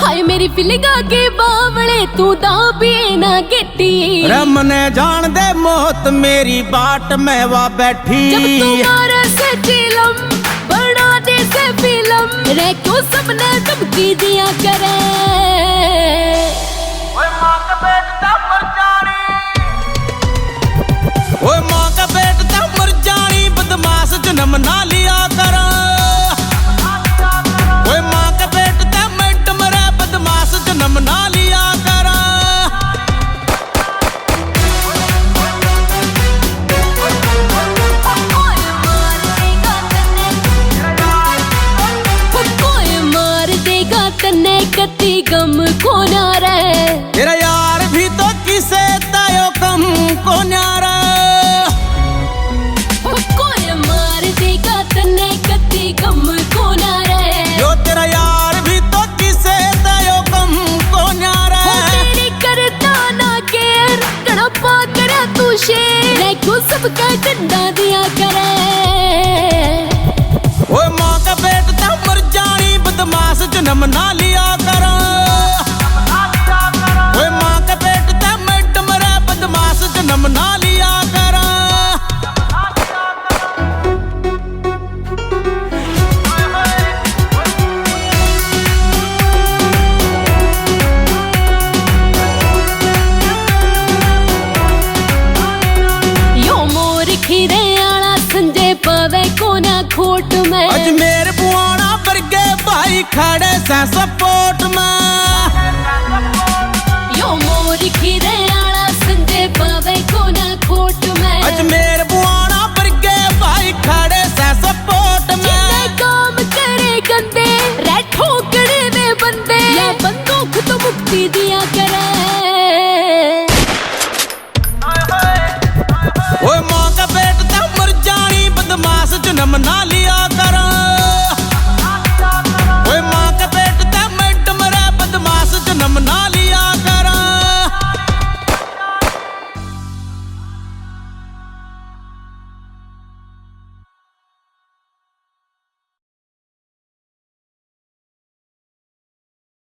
हाय मेरी फिलिंगा के बावले तू दाबी ना गेटी रमने जान दे मौत मेरी बाट में वा बैठी। जब तुम्हारे से चिलम बना दे से फिल्म रे क्यों सबने धमकी दिया करे। ओए माँ का बेटा मर जानी, ओए माँ का बेटा मर जानी बदमाश जन्म ना लिया कर। ओए माँ का बेटा मैडम रे बदमाश जन्म ना लिया कर। तन्ने कती गम को ना रहे तेरा यार भी तो किसे तायो कम को न्यारा। कोई मार देगा तन्ने कती गम को ना रहे। जो तेरा यार भी तो किसे तायो कम को न्यारा। तेरी करता ना केयर तड़पा करे तू शेर रे क्यों सबका डंडा दिया करे। ओए माँ का बेटा मर जानी बदमाश जन्म ना लिया कर। ओए माँ का बेटा मैडम रे बदमाश जन्म ना लिया कर। यो मोर खीरे आला संजय पावे कोना खोट में अजमेर बुआना वर्गे भाई खड़े से सपोर्ट में। यो मोर खीरे आला संजय पावे कोना खोट में अजमेर बुआना वर्गे भाई खड़े से सपोर्ट में। जिन्ने काम करे गंदे रे ठोकरे में बंदे या बंदूक तो मुक्ति दी